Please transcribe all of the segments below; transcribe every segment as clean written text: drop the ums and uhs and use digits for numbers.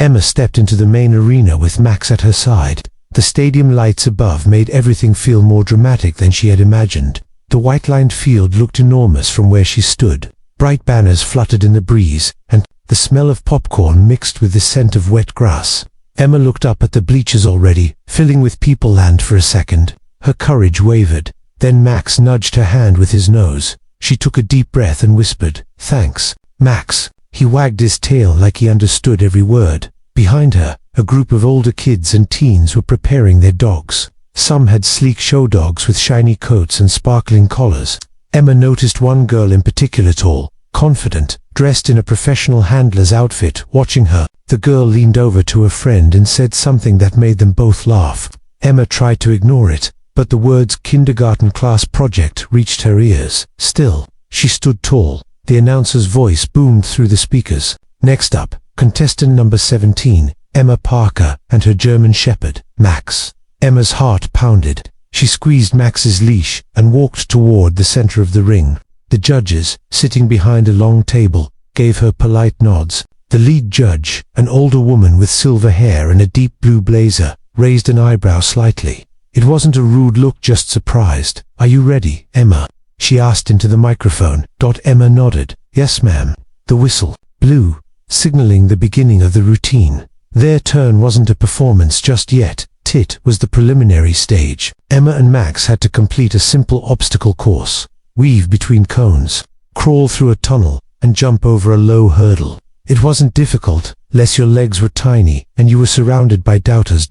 Emma stepped into the main arena with Max at her side. The stadium lights above made everything feel more dramatic than she had imagined. The white-lined field looked enormous from where she stood. Bright banners fluttered in the breeze, and the smell of popcorn mixed with the scent of wet grass. Emma looked up at the bleachers already, filling with people land for a second. Her courage wavered. Then Max nudged her hand with his nose. She took a deep breath and whispered, "Thanks, Max." He wagged his tail like he understood every word. Behind her, a group of older kids and teens were preparing their dogs. Some had sleek show dogs with shiny coats and sparkling collars. Emma noticed one girl in particular, tall, confident, dressed in a professional handler's outfit. Watching her, the girl leaned over to her friend and said something that made them both laugh. Emma tried to ignore it, but the words kindergarten class project reached her ears. Still, she stood tall. The announcer's voice boomed through the speakers. Next up, contestant number 17, Emma Parker, and her German Shepherd, Max. Emma's heart pounded. She squeezed Max's leash and walked toward the center of the ring. The judges, sitting behind a long table, gave her polite nods. The lead judge, an older woman with silver hair and a deep blue blazer, raised an eyebrow slightly. It wasn't a rude look, just surprised. "Are you ready, Emma?" she asked into the microphone. Emma nodded. "Yes, ma'am." The whistle blew, signaling the beginning of the routine. Their turn wasn't a performance just yet. It was the preliminary stage. Emma and Max had to complete a simple obstacle course. Weave between cones, crawl through a tunnel, and jump over a low hurdle. It wasn't difficult, unless your legs were tiny and you were surrounded by doubters.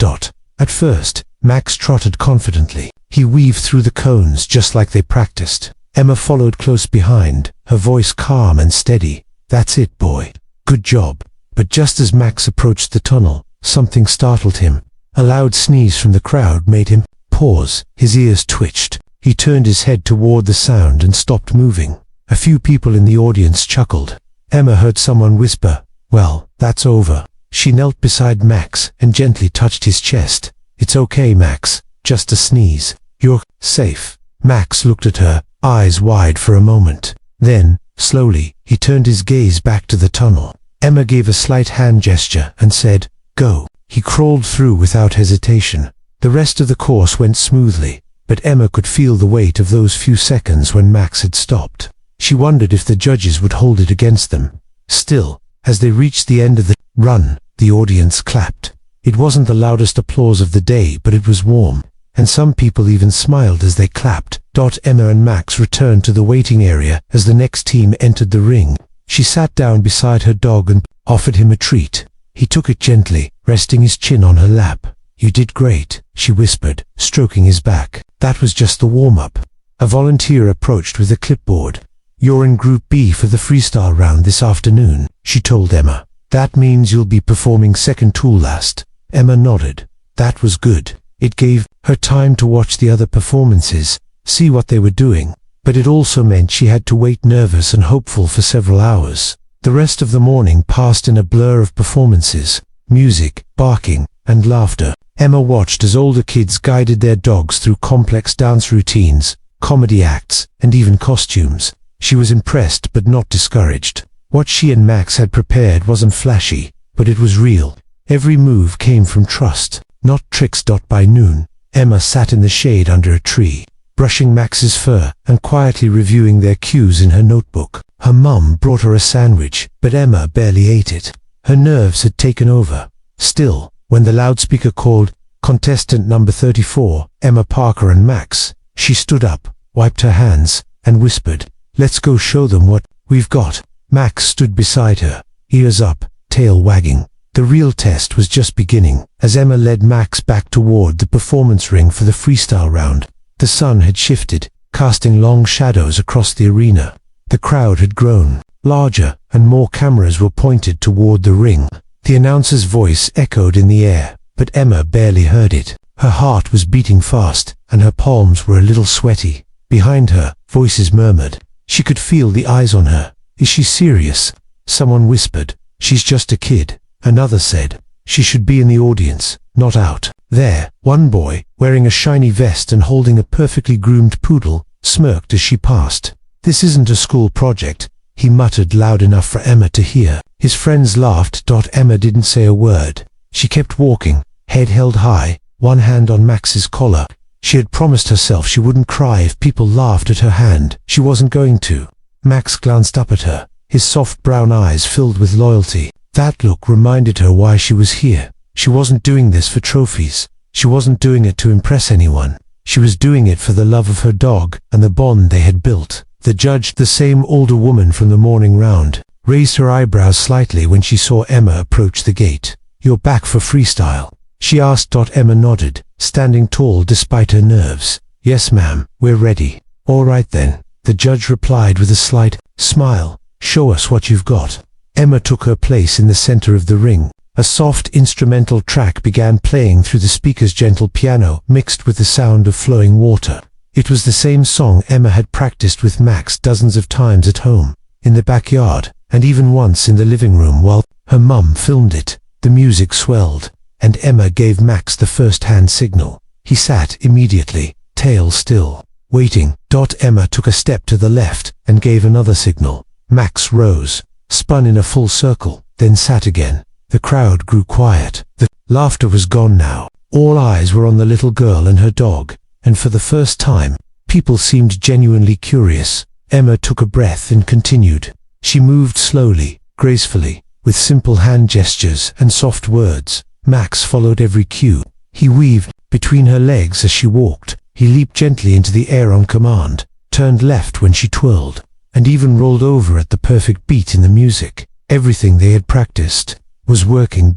At first, Max trotted confidently. He weaved through the cones just like they practiced. Emma followed close behind, her voice calm and steady. "That's it, boy. Good job." But just as Max approached the tunnel, something startled him. A loud sneeze from the crowd made him pause. His ears twitched. He turned his head toward the sound and stopped moving. A few people in the audience chuckled. Emma heard someone whisper, "Well, that's over." She knelt beside Max and gently touched his chest. "It's okay, Max. Just a sneeze. You're safe." Max looked at her, eyes wide for a moment. Then, slowly, he turned his gaze back to the tunnel. Emma gave a slight hand gesture and said, "Go." He crawled through without hesitation. The rest of the course went smoothly, but Emma could feel the weight of those few seconds when Max had stopped. She wondered if the judges would hold it against them. Still, as they reached the end of the run, the audience clapped. It wasn't the loudest applause of the day, but it was warm, and some people even smiled as they clapped. Emma and Max returned to the waiting area as the next team entered the ring. She sat down beside her dog and offered him a treat. He took it gently, resting his chin on her lap. "You did great," she whispered, stroking his back. "That was just the warm-up." A volunteer approached with a clipboard. "You're in Group B for the freestyle round this afternoon," she told Emma. "That means you'll be performing second to last." Emma nodded. That was good. It gave her time to watch the other performances, see what they were doing, but it also meant she had to wait nervous and hopeful for several hours. The rest of the morning passed in a blur of performances, music, barking, and laughter. Emma watched as older kids guided their dogs through complex dance routines, comedy acts, and even costumes. She was impressed but not discouraged. What she and Max had prepared wasn't flashy, but it was real. Every move came from trust, not tricks. By noon, Emma sat in the shade under a tree, brushing Max's fur and quietly reviewing their cues in her notebook. Her mum brought her a sandwich, but Emma barely ate it. Her nerves had taken over. Still, when the loudspeaker called contestant number 34, Emma Parker and Max, she stood up, wiped her hands, and whispered, "Let's go show them what we've got." Max stood beside her, ears up, tail wagging. The real test was just beginning, as Emma led Max back toward the performance ring for the freestyle round. The sun had shifted, casting long shadows across the arena. The crowd had grown larger, and more cameras were pointed toward the ring. The announcer's voice echoed in the air, but Emma barely heard it. Her heart was beating fast, and her palms were a little sweaty. Behind her, voices murmured. She could feel the eyes on her. "Is she serious?" Someone whispered, "She's just a kid." Another said, "She should be in the audience, not out there." One boy, wearing a shiny vest and holding a perfectly groomed poodle, smirked as she passed. "This isn't a school project. he muttered loud enough for Emma to hear. His friends laughed. Emma didn't say a word. She kept walking, head held high, one hand on Max's collar. She had promised herself she wouldn't cry if people laughed at her hand. She wasn't going to. Max glanced up at her, his soft brown eyes filled with loyalty. That look reminded her why she was here. She wasn't doing this for trophies. She wasn't doing it to impress anyone. She was doing it for the love of her dog and the bond they had built. The judge, the same older woman from the morning round, raised her eyebrows slightly when she saw Emma approach the gate. "You're back for freestyle?" she asked. Emma nodded, standing tall despite her nerves. "Yes, ma'am, we're ready." "All right then," the judge replied with a slight smile. "Show us what you've got." Emma took her place in the center of the ring. A soft instrumental track began playing through the speaker's gentle piano, mixed with the sound of flowing water. It was the same song Emma had practiced with Max dozens of times at home, in the backyard, and even once in the living room while her mum filmed it. The music swelled, and Emma gave Max the first-hand signal. He sat immediately, tail still, waiting. Emma took a step to the left and gave another signal. Max rose, spun in a full circle, then sat again. The crowd grew quiet. The laughter was gone now. All eyes were on the little girl and her dog, and for the first time, people seemed genuinely curious. Emma took a breath and continued. She moved slowly, gracefully, with simple hand gestures and soft words. Max followed every cue. He weaved between her legs as she walked. He leaped gently into the air on command, turned left when she twirled, and even rolled over at the perfect beat in the music. Everything they had practiced was working.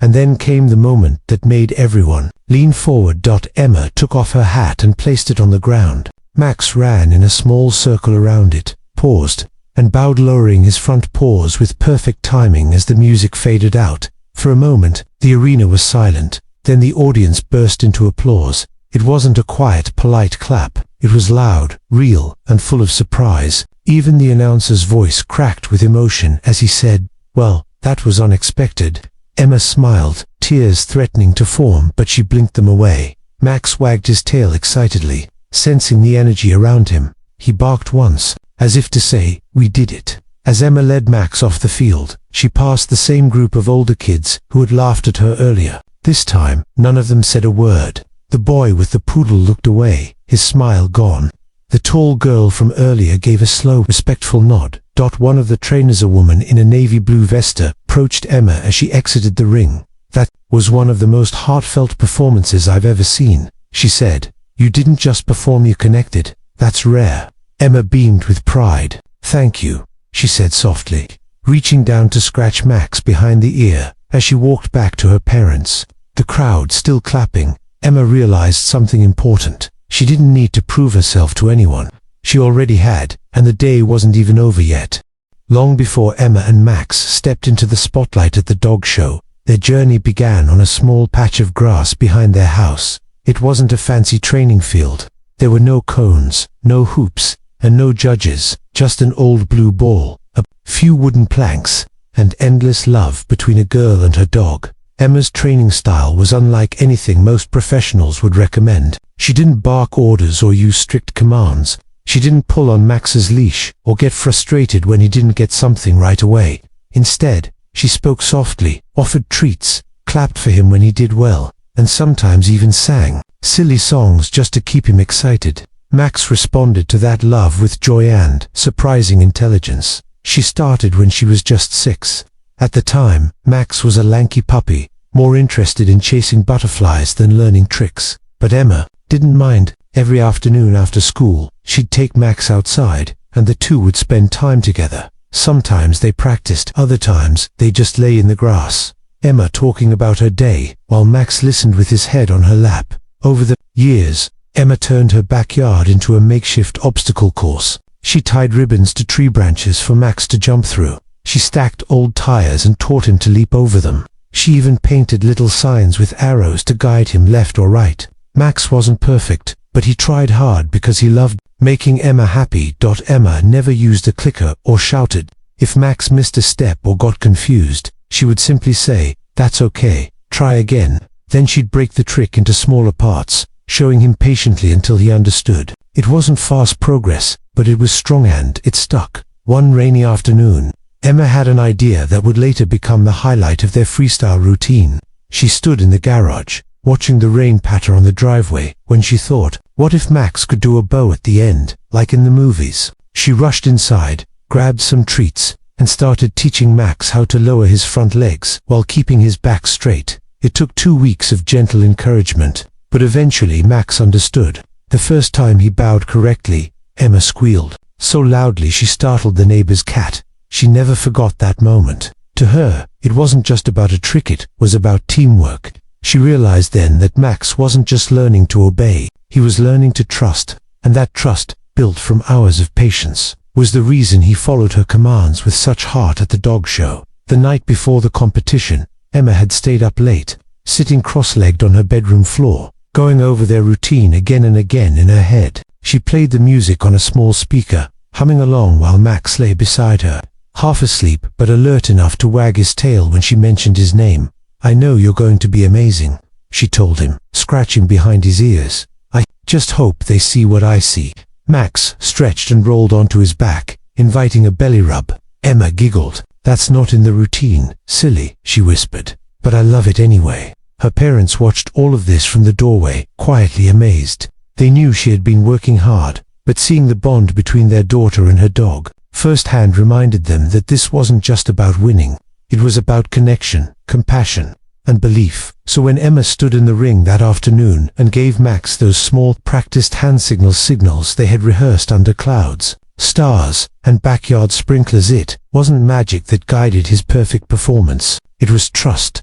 And then came the moment that made everyone lean forward. Emma took off her hat and placed it on the ground. Max ran in a small circle around it, paused, and bowed, lowering his front paws with perfect timing as the music faded out. For a moment, the arena was silent. Then the audience burst into applause. It wasn't a quiet, polite clap. It was loud, real, and full of surprise. Even the announcer's voice cracked with emotion as he said, "Well, that was unexpected." Emma smiled, tears threatening to form, but she blinked them away. Max wagged his tail excitedly, sensing the energy around him. He barked once, as if to say, "We did it." As Emma led Max off the field, she passed the same group of older kids who had laughed at her earlier. This time, none of them said a word. The boy with the poodle looked away, his smile gone. The tall girl from earlier gave a slow, respectful nod. One of the trainers, a woman in a navy blue vest, approached Emma as she exited the ring. "That was one of the most heartfelt performances I've ever seen," she said. "You didn't just perform, you connected. That's rare." Emma beamed with pride. "Thank you," she said softly, reaching down to scratch Max behind the ear as she walked back to her parents. The crowd still clapping, Emma realized something important. She didn't need to prove herself to anyone. She already had, and the day wasn't even over yet. Long before Emma and Max stepped into the spotlight at the dog show, their journey began on a small patch of grass behind their house. It wasn't a fancy training field. There were no cones, no hoops, and no judges, just an old blue ball, a few wooden planks, and endless love between a girl and her dog. Emma's training style was unlike anything most professionals would recommend. She didn't bark orders or use strict commands. She didn't pull on Max's leash or get frustrated when he didn't get something right away. Instead, she spoke softly, offered treats, clapped for him when he did well, and sometimes even sang silly songs just to keep him excited. Max responded to that love with joy and surprising intelligence. She started when she was just 6. At the time, Max was a lanky puppy, more interested in chasing butterflies than learning tricks. But Emma didn't mind. Every afternoon after school, she'd take Max outside, and the two would spend time together. Sometimes they practiced, other times they just lay in the grass. Emma talking about her day, while Max listened with his head on her lap. Over the years, Emma turned her backyard into a makeshift obstacle course. She tied ribbons to tree branches for Max to jump through. She stacked old tires and taught him to leap over them. She even painted little signs with arrows to guide him left or right. Max wasn't perfect, but he tried hard because he loved making Emma happy. Emma never used a clicker or shouted. If Max missed a step or got confused, she would simply say, "That's okay, try again." Then she'd break the trick into smaller parts, showing him patiently until he understood. It wasn't fast progress, but it was strong and it stuck. One rainy afternoon, Emma had an idea that would later become the highlight of their freestyle routine. She stood in the garage, watching the rain patter on the driveway, when she thought, what if Max could do a bow at the end, like in the movies? She rushed inside, grabbed some treats, and started teaching Max how to lower his front legs while keeping his back straight. It took 2 weeks of gentle encouragement, but eventually Max understood. The first time he bowed correctly, Emma squealed so loudly she startled the neighbor's cat. She never forgot that moment. To her, it wasn't just about a trick, it was about teamwork. She realized then that Max wasn't just learning to obey, he was learning to trust, and that trust, built from hours of patience, was the reason he followed her commands with such heart at the dog show. The night before the competition, Emma had stayed up late, sitting cross-legged on her bedroom floor, going over their routine again and again in her head. She played the music on a small speaker, humming along while Max lay beside her, half asleep but alert enough to wag his tail when she mentioned his name. "I know you're going to be amazing," she told him, scratching behind his ears. "I just hope they see what I see." Max stretched and rolled onto his back, inviting a belly rub. Emma giggled. "That's not in the routine, silly," she whispered. "But I love it anyway." Her parents watched all of this from the doorway, quietly amazed. They knew she had been working hard, but seeing the bond between their daughter and her dog firsthand reminded them that this wasn't just about winning. It was about connection, compassion, and belief. So when Emma stood in the ring that afternoon and gave Max those small, practiced hand signals they had rehearsed under clouds, stars, and backyard sprinklers, it wasn't magic that guided his perfect performance. It was trust.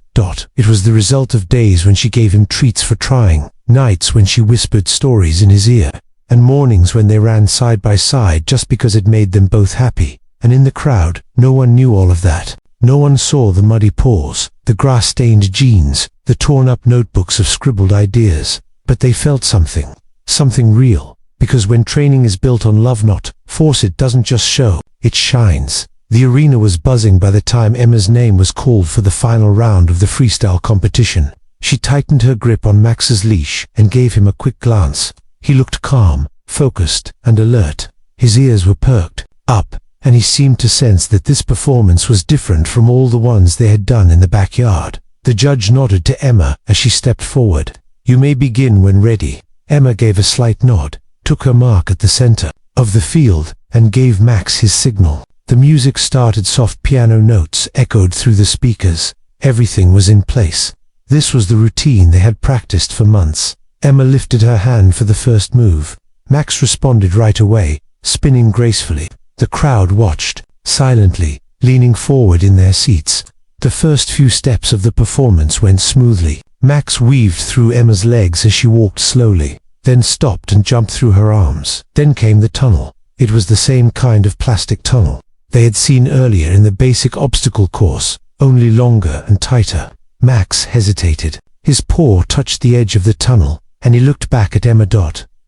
It was the result of days when she gave him treats for trying, nights when she whispered stories in his ear, and mornings when they ran side by side just because it made them both happy. And in the crowd, no one knew all of that. No one saw the muddy paws, the grass-stained jeans, the torn-up notebooks of scribbled ideas, but they felt something real, because when training is built on love, not force, it doesn't just show, it shines. The arena was buzzing by the time Emma's name was called for the final round of the freestyle competition. She tightened her grip on Max's leash and gave him a quick glance. He looked calm, focused, and alert. His ears were perked up, and he seemed to sense that this performance was different from all the ones they had done in the backyard. The judge nodded to Emma as she stepped forward. "You may begin when ready." Emma gave a slight nod, took her mark at the center of the field, and gave Max his signal. The music started, soft piano notes echoed through the speakers. Everything was in place. This was the routine they had practiced for months. Emma lifted her hand for the first move. Max responded right away, spinning gracefully. The crowd watched, silently, leaning forward in their seats. The first few steps of the performance went smoothly. Max weaved through Emma's legs as she walked slowly, then stopped and jumped through her arms. Then came the tunnel. It was the same kind of plastic tunnel they had seen earlier in the basic obstacle course, only longer and tighter. Max hesitated. His paw touched the edge of the tunnel, and he looked back at Emma.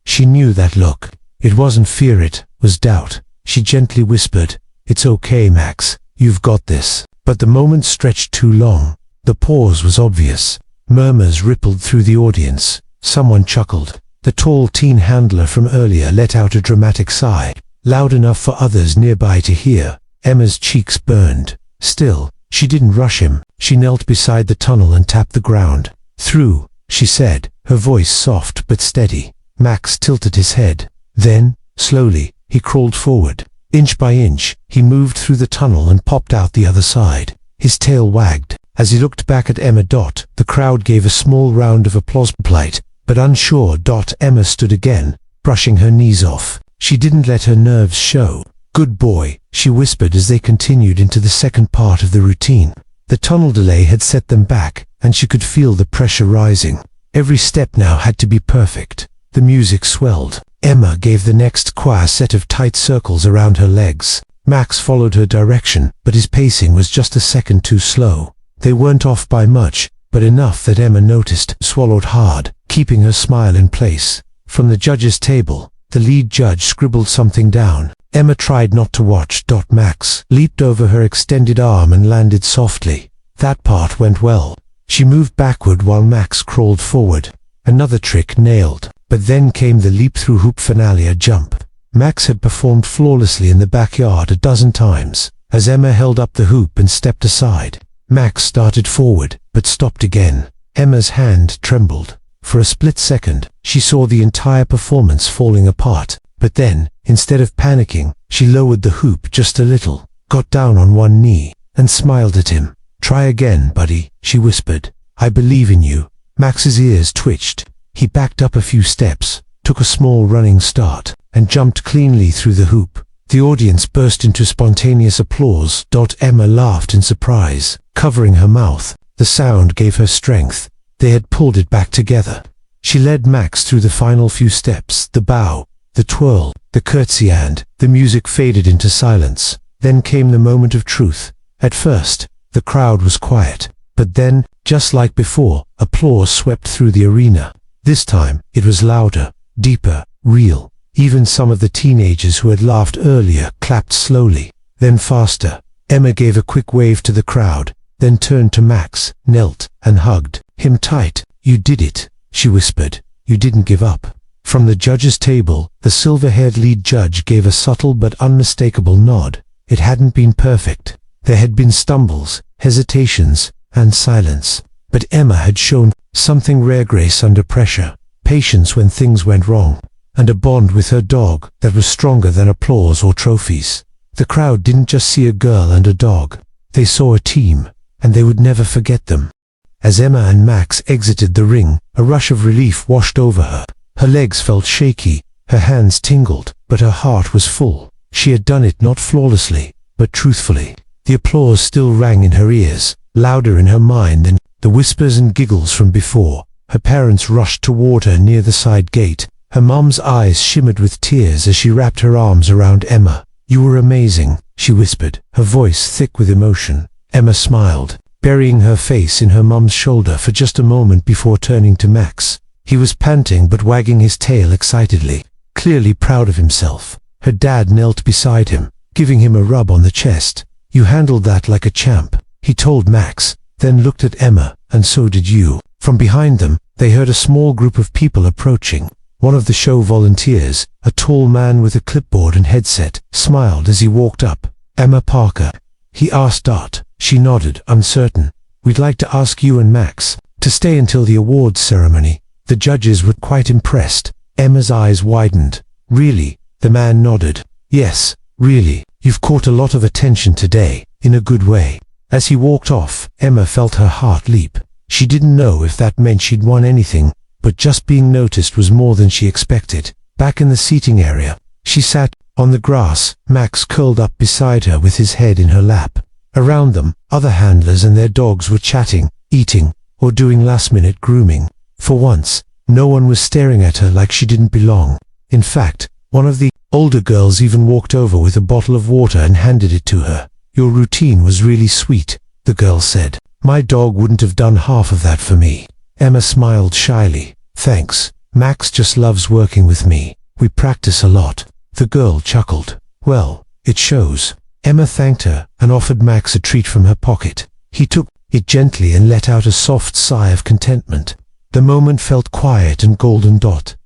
She knew that look. It wasn't fear, it was doubt. She gently whispered, "It's okay, Max, you've got this." But the moment stretched too long. The pause was obvious. Murmurs rippled through the audience. Someone chuckled. The tall teen handler from earlier let out a dramatic sigh, loud enough for others nearby to hear. Emma's cheeks burned. Still, she didn't rush him. She knelt beside the tunnel and tapped the ground. "Through," she said, her voice soft but steady. Max tilted his head. Then, slowly, he crawled forward. Inch by inch, he moved through the tunnel and popped out the other side. His tail wagged. As he looked back at Emma. The crowd gave a small round of applause. Polite, but unsure. Emma stood again, brushing her knees off. She didn't let her nerves show. "Good boy," she whispered as they continued into the second part of the routine. The tunnel delay had set them back, and she could feel the pressure rising. Every step now had to be perfect. The music swelled. Emma gave the next choir set of tight circles around her legs. Max followed her direction, but his pacing was just a second too slow. They weren't off by much, but enough that Emma noticed, swallowed hard, keeping her smile in place. From the judges' table, the lead judge scribbled something down. Emma tried not to watch. Max leaped over her extended arm and landed softly. That part went well. She moved backward while Max crawled forward. Another trick nailed. But then came the leap through hoop finale, a jump. Max had performed flawlessly in the backyard a dozen times. As Emma held up the hoop and stepped aside, Max started forward, but stopped again. Emma's hand trembled. For a split second, she saw the entire performance falling apart. But then, instead of panicking, she lowered the hoop just a little, got down on one knee, and smiled at him. "Try again, buddy," she whispered. "I believe in you." Max's ears twitched. He backed up a few steps, took a small running start, and jumped cleanly through the hoop. The audience burst into spontaneous applause. Emma laughed in surprise, covering her mouth. The sound gave her strength. They had pulled it back together. She led Max through the final few steps, the bow, the twirl, the curtsy, and the music faded into silence. Then came the moment of truth. At first, the crowd was quiet, but then, just like before, applause swept through the arena. This time, it was louder, deeper, real. Even some of the teenagers who had laughed earlier clapped slowly, then faster. Emma gave a quick wave to the crowd, then turned to Max, knelt, and hugged him tight. "You did it," she whispered. "You didn't give up." From the judges' table, the silver-haired lead judge gave a subtle but unmistakable nod. It hadn't been perfect. There had been stumbles, hesitations, and silence. But Emma had shown something rare: grace under pressure, patience when things went wrong, and a bond with her dog that was stronger than applause or trophies. The crowd didn't just see a girl and a dog. They saw a team, and they would never forget them. As Emma and Max exited the ring, a rush of relief washed over her. Her legs felt shaky, her hands tingled, but her heart was full. She had done it not flawlessly, but truthfully. The applause still rang in her ears, louder in her mind than the whispers and giggles from before. Her parents rushed toward her near the side gate. Her mom's eyes shimmered with tears as she wrapped her arms around Emma. "You were amazing," she whispered, her voice thick with emotion. Emma smiled, burying her face in her mom's shoulder for just a moment before turning to Max. He was panting but wagging his tail excitedly, clearly proud of himself. Her dad knelt beside him, giving him a rub on the chest. "You handled that like a champ," he told Max, then looked at Emma. "And so did you." From behind them, they heard a small group of people approaching. One of the show volunteers, a tall man with a clipboard and headset, smiled as he walked up. "Emma Parker?" he asked. She nodded, uncertain. "We'd like to ask you and Max to stay until the awards ceremony." The judges were quite impressed. Emma's eyes widened. "Really?" The man nodded. "Yes, really. You've caught a lot of attention today, in a good way." As he walked off, Emma felt her heart leap. She didn't know if that meant she'd won anything, but just being noticed was more than she expected. Back in the seating area, she sat on the grass, Max curled up beside her with his head in her lap. Around them, other handlers and their dogs were chatting, eating, or doing last-minute grooming. For once, no one was staring at her like she didn't belong. In fact, one of the older girls even walked over with a bottle of water and handed it to her. "Your routine was really sweet," the girl said. "My dog wouldn't have done half of that for me." Emma smiled shyly. "Thanks. Max just loves working with me. We practice a lot." The girl chuckled. "Well, it shows." Emma thanked her and offered Max a treat from her pocket. He took it gently and let out a soft sigh of contentment. The moment felt quiet and golden.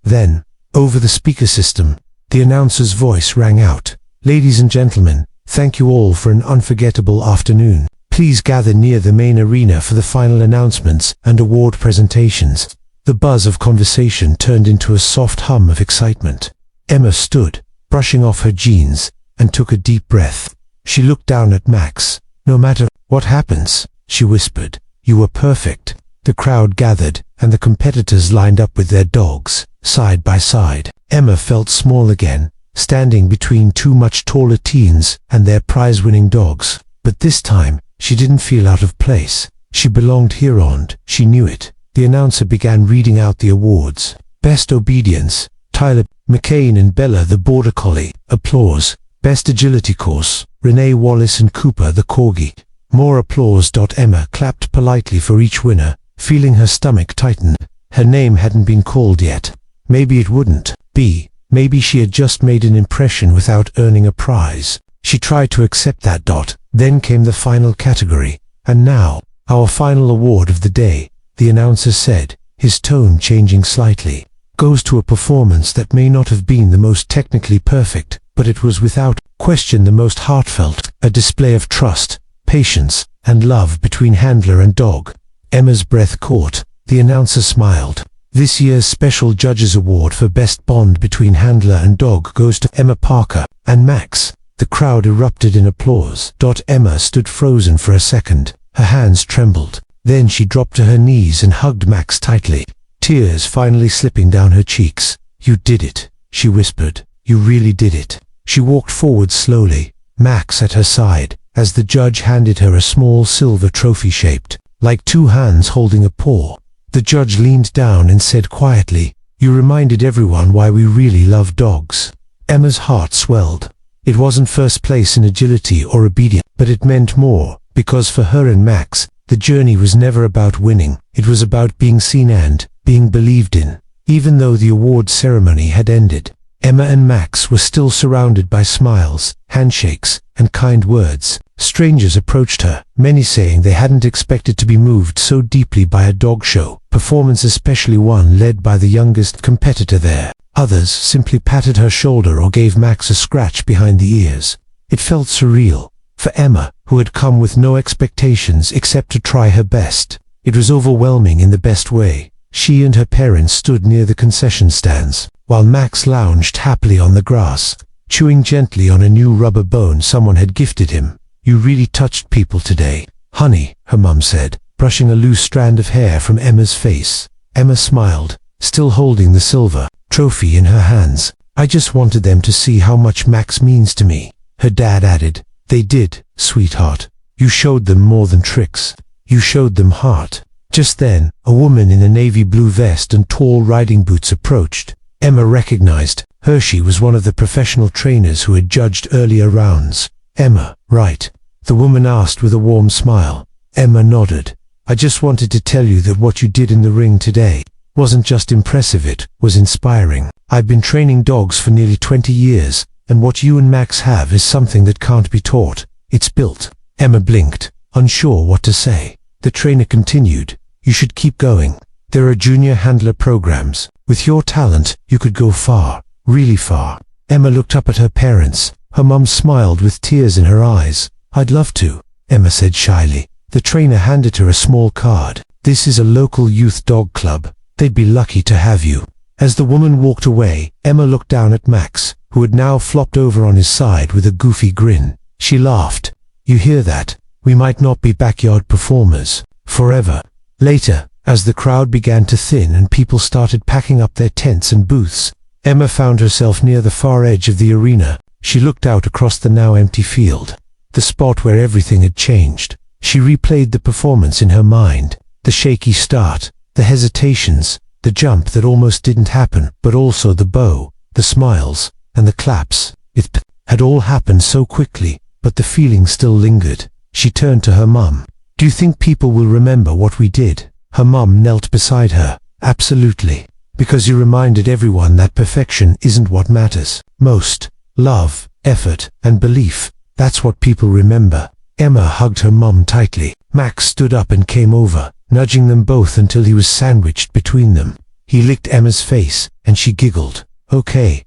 Then, over the speaker system, the announcer's voice rang out. "Ladies and gentlemen, thank you all for an unforgettable afternoon. Please gather near the main arena for the final announcements and award presentations." The buzz of conversation turned into a soft hum of excitement. Emma stood, brushing off her jeans, and took a deep breath. She looked down at Max. "No matter what happens," she whispered, "you were perfect." The crowd gathered, and the competitors lined up with their dogs, side by side. Emma felt small again, standing between two much taller teens and their prize-winning dogs. But this time, she didn't feel out of place. She belonged here, and she knew it. The announcer began reading out the awards. Best Obedience, Tyler McCain and Bella the Border Collie. Applause. Best Agility Course, Renee Wallace and Cooper the Corgi. More applause. Emma clapped politely for each winner, feeling her stomach tighten. Her name hadn't been called yet. Maybe it wouldn't be. Maybe she had just made an impression without earning a prize. She tried to accept that. Then came the final category. "And now, our final award of the day," the announcer said, his tone changing slightly. goes to a performance that may not have been the most technically perfect, but it was without question the most heartfelt, a display of trust, patience, and love between handler and dog. Emma's breath caught. The announcer smiled. This year's Special Judges Award for Best Bond between handler and dog goes to Emma Parker and Max. The crowd erupted in applause. Emma stood frozen for a second. Her hands trembled. Then she dropped to her knees and hugged Max tightly, tears finally slipping down her cheeks. "You did it," she whispered. "You really did it." She walked forward slowly, Max at her side, as the judge handed her a small silver trophy shaped like two hands holding a paw. The judge leaned down and said quietly, "You reminded everyone why we really love dogs." Emma's heart swelled. It wasn't first place in agility or obedience, but it meant more, because for her and Max, the journey was never about winning. It was about being seen and being believed in. Even though the award ceremony had ended, Emma and Max were still surrounded by smiles, handshakes, and kind words. Strangers approached her, many saying they hadn't expected to be moved so deeply by a dog show performance, especially one led by the youngest competitor there. Others simply patted her shoulder or gave Max a scratch behind the ears. It felt surreal. For Emma, who had come with no expectations except to try her best, it was overwhelming in the best way. She and her parents stood near the concession stands, while Max lounged happily on the grass, chewing gently on a new rubber bone someone had gifted him. "You really touched people today, honey," her mum said, brushing a loose strand of hair from Emma's face. Emma smiled, still holding the silver trophy in her hands. "I just wanted them to see how much Max means to me." Her dad added, "They did, sweetheart. You showed them more than tricks. You showed them heart." Just then, a woman in a navy blue vest and tall riding boots approached. Emma recognized. Hershey was one of the professional trainers who had judged earlier rounds. "Emma, right?" the woman asked with a warm smile. Emma nodded. "I just wanted to tell you that what you did in the ring today wasn't just impressive, it was inspiring. I've been training dogs for nearly 20 years, and what you and Max have is something that can't be taught. It's built." Emma blinked, unsure what to say. The trainer continued, "You should keep going. There are junior handler programs. With your talent, you could go far, really far." Emma looked up at her parents. Her mum smiled with tears in her eyes. "I'd love to," Emma said shyly. The trainer handed her a small card. "This is a local youth dog club. They'd be lucky to have you." As the woman walked away, Emma looked down at Max, who had now flopped over on his side with a goofy grin. She laughed. "You hear that? We might not be backyard performers forever." Later, as the crowd began to thin and people started packing up their tents and booths, Emma found herself near the far edge of the arena. She looked out across the now empty field, the spot where everything had changed. She replayed the performance in her mind, the shaky start, the hesitations, the jump that almost didn't happen, but also the bow, the smiles, and the claps. It had all happened so quickly, but the feeling still lingered. She turned to her mum. "Do you think people will remember what we did?" Her mum knelt beside her. "Absolutely. Because you reminded everyone that perfection isn't what matters most. Love, effort, and belief. That's what people remember." Emma hugged her mum tightly. Max stood up and came over, nudging them both until he was sandwiched between them. He licked Emma's face, and she giggled. Okay,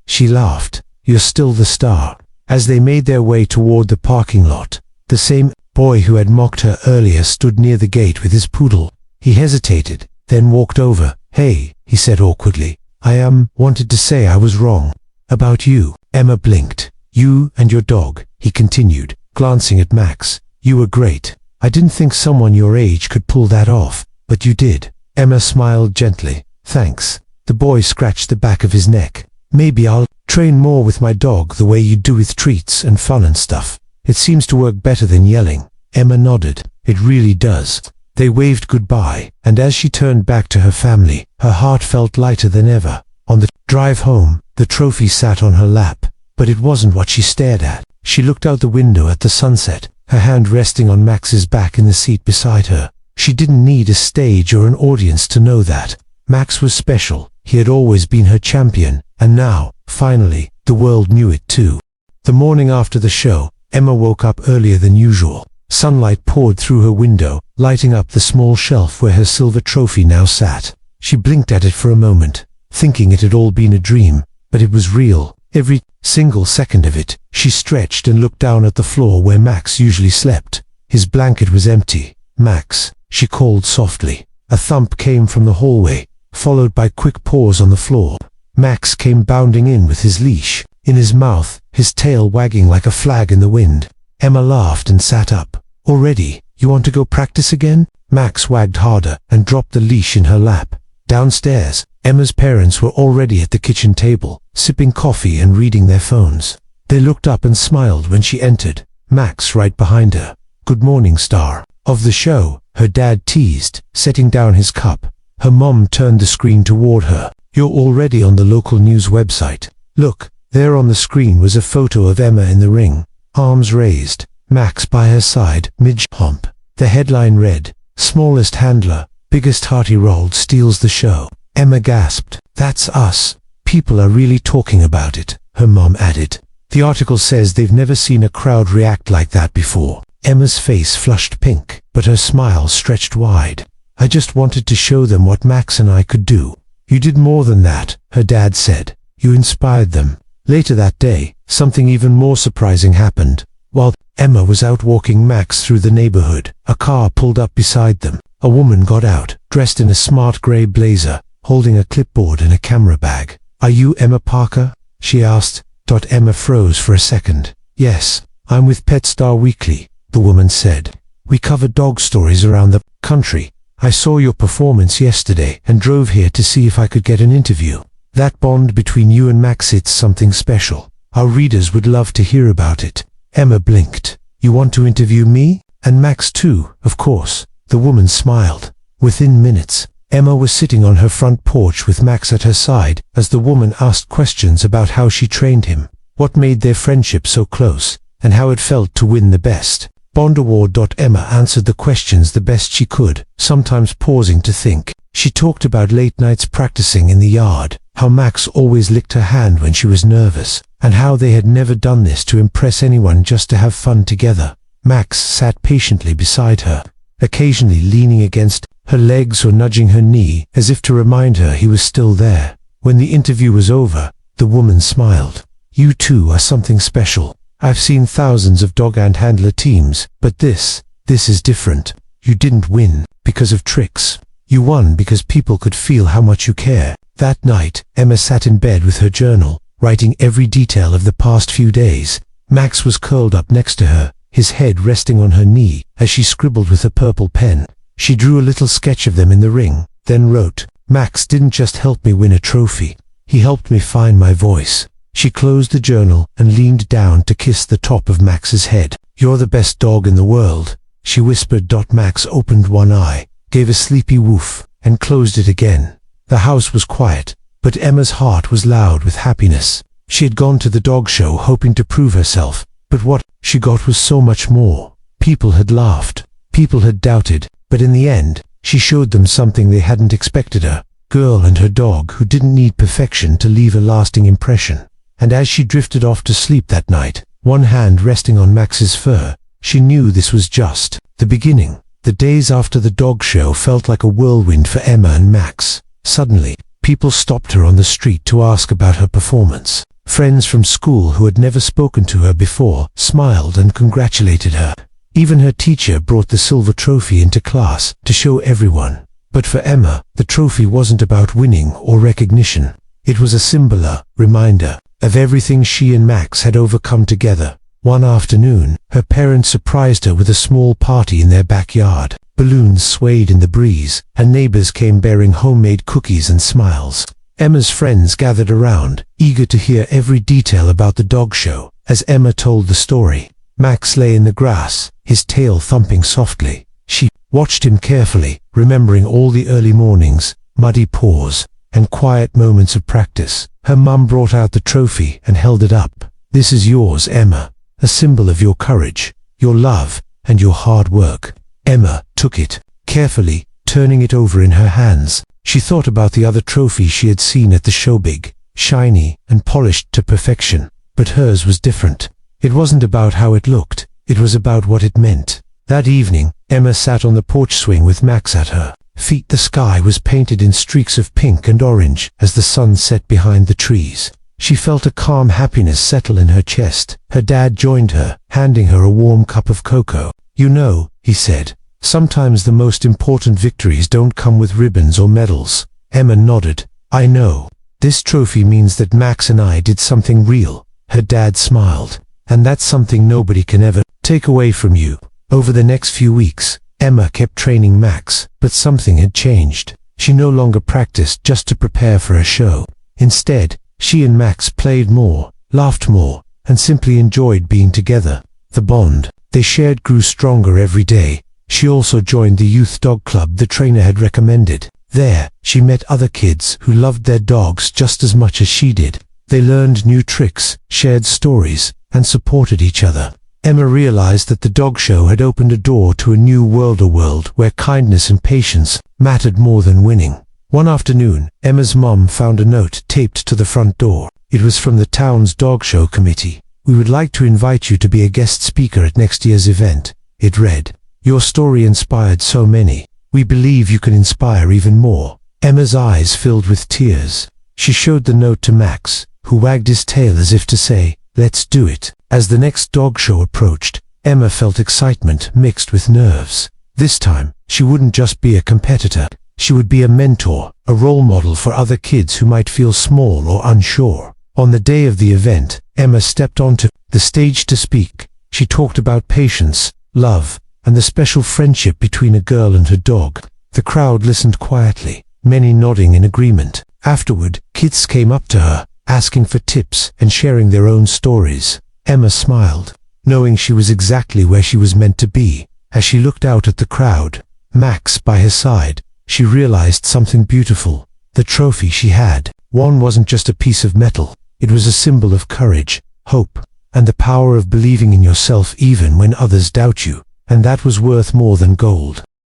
she laughed. "You're still the star." As they made their way toward the parking lot, the same boy who had mocked her earlier stood near the gate with his poodle. He hesitated, then walked over. "Hey," he said awkwardly. "I wanted to say I was wrong. About you." Emma blinked. "You and your dog," he continued, glancing at Max. "You were great. I didn't think someone your age could pull that off, but you did." Emma smiled gently. "Thanks." The boy scratched the back of his neck. "Maybe I'll train more with my dog the way you do with treats and fun and stuff. It seems to work better than yelling." Emma nodded. "It really does." They waved goodbye, and as she turned back to her family, her heart felt lighter than ever. On the drive home, the trophy sat on her lap, but it wasn't what she stared at. She looked out the window at the sunset, her hand resting on Max's back in the seat beside her. She didn't need a stage or an audience to know that. Max was special. He had always been her champion, and now, finally, the world knew it too. The morning after the show, Emma woke up earlier than usual. Sunlight poured through her window, lighting up the small shelf where her silver trophy now sat. She blinked at it for a moment, thinking it had all been a dream, but it was real, every single second of it. She stretched and looked down at the floor where Max usually slept. His blanket was empty. "Max," she called softly. A thump came from the hallway, followed by quick paws on the floor. Max came bounding in with his leash in his mouth, his tail wagging like a flag in the wind. Emma laughed and sat up. "Already? You want to go practice again?" Max wagged harder and dropped the leash in her lap. Downstairs, Emma's parents were already at the kitchen table, sipping coffee and reading their phones. They looked up and smiled when she entered, Max right behind her. "Good morning, star of the show," her dad teased, setting down his cup. Her mom turned the screen toward her. "You're already on the local news website. Look." There on the screen was a photo of Emma in the ring, arms raised, Max by her side, mid-hump. The headline read, "Smallest handler, biggest hearty roll steals the show." Emma gasped. "That's us. People are really talking about it," her mom added. "The article says they've never seen a crowd react like that before." Emma's face flushed pink, but her smile stretched wide. "I just wanted to show them what Max and I could do." "You did more than that," her dad said. "You inspired them." Later that day, something even more surprising happened. While Emma was out walking Max through the neighborhood, a car pulled up beside them. A woman got out, dressed in a smart gray blazer, holding a clipboard and a camera bag. "Are you Emma Parker?" she asked. Emma froze for a second. "Yes, I'm with Pet Star Weekly," the woman said. "We cover dog stories around the country. I saw your performance yesterday and drove here to see if I could get an interview. That bond between you and Max, it's something special. Our readers would love to hear about it." Emma blinked. "You want to interview me? And Max too, of course." The woman smiled. Within minutes, Emma was sitting on her front porch with Max at her side as the woman asked questions about how she trained him, what made their friendship so close, and how it felt to win the Best Bond Award. Emma answered the questions the best she could, sometimes pausing to think. She talked about late nights practicing in the yard, how Max always licked her hand when she was nervous, and how they had never done this to impress anyone, just to have fun together. Max sat patiently beside her, occasionally leaning against her legs or nudging her knee as if to remind her he was still there. When the interview was over, the woman smiled. "You two are something special. I've seen thousands of dog and handler teams, but this is different. You didn't win because of tricks. You won because people could feel how much you care." That night, Emma sat in bed with her journal, writing every detail of the past few days. Max was curled up next to her, his head resting on her knee as she scribbled with a purple pen. She drew a little sketch of them in the ring, then wrote, "Max didn't just help me win a trophy. He helped me find my voice." She closed the journal and leaned down to kiss the top of Max's head. "You're the best dog in the world," she whispered. Max opened one eye, gave a sleepy woof, and closed it again. The house was quiet, but Emma's heart was loud with happiness. She had gone to the dog show hoping to prove herself, but what she got was so much more. People had laughed, people had doubted, but in the end, she showed them something they hadn't expected: a girl and her dog who didn't need perfection to leave a lasting impression. And as she drifted off to sleep that night, one hand resting on Max's fur, she knew this was just the beginning. The days after the dog show felt like a whirlwind for Emma and Max. Suddenly, people stopped her on the street to ask about her performance. Friends from school who had never spoken to her before smiled and congratulated her. Even her teacher brought the silver trophy into class to show everyone. But for Emma, the trophy wasn't about winning or recognition. It was a symbol, reminder of everything she and Max had overcome together. One afternoon, her parents surprised her with a small party in their backyard. Balloons swayed in the breeze, and neighbors came bearing homemade cookies and smiles. Emma's friends gathered around, eager to hear every detail about the dog show. As Emma told the story, Max lay in the grass, his tail thumping softly. She watched him carefully, remembering all the early mornings, muddy paws, and quiet moments of practice. Her mum brought out the trophy and held it up. "This is yours, Emma, a symbol of your courage, your love, and your hard work." Emma took it, carefully, turning it over in her hands. She thought about the other trophies she had seen at the show, big, shiny, and polished to perfection. But hers was different. It wasn't about how it looked, it was about what it meant. That evening, Emma sat on the porch swing with Max at her feet. The sky was painted in streaks of pink and orange as the sun set behind the trees. She felt a calm happiness settle in her chest. Her dad joined her, handing her a warm cup of cocoa. "You know," he said, "sometimes the most important victories don't come with ribbons or medals." Emma nodded. "I know. This trophy means that Max and I did something real." Her dad smiled. "And that's something nobody can ever take away from you." Over the next few weeks, Emma kept training Max, but something had changed. She no longer practiced just to prepare for a show. Instead, she and Max played more, laughed more, and simply enjoyed being together. The bond they shared grew stronger every day. She also joined the youth dog club the trainer had recommended. There, she met other kids who loved their dogs just as much as she did. They learned new tricks, shared stories, and supported each other. Emma realized that the dog show had opened a door to a new world, a world where kindness and patience mattered more than winning. One afternoon, Emma's mom found a note taped to the front door. It was from the town's dog show committee. "We would like to invite you to be a guest speaker at next year's event," it read. "Your story inspired so many. We believe you can inspire even more." Emma's eyes filled with tears. She showed the note to Max, who wagged his tail as if to say, "Let's do it." As the next dog show approached, Emma felt excitement mixed with nerves. This time, she wouldn't just be a competitor. She would be a mentor, a role model for other kids who might feel small or unsure. On the day of the event, Emma stepped onto the stage to speak. She talked about patience, love, and the special friendship between a girl and her dog. The crowd listened quietly, many nodding in agreement. Afterward, kids came up to her, asking for tips and sharing their own stories. Emma smiled, knowing she was exactly where she was meant to be. As she looked out at the crowd, Max by her side, she realized something beautiful. The trophy she had won wasn't just a piece of metal. It was a symbol of courage, hope, and the power of believing in yourself even when others doubt you. And that was worth more than gold.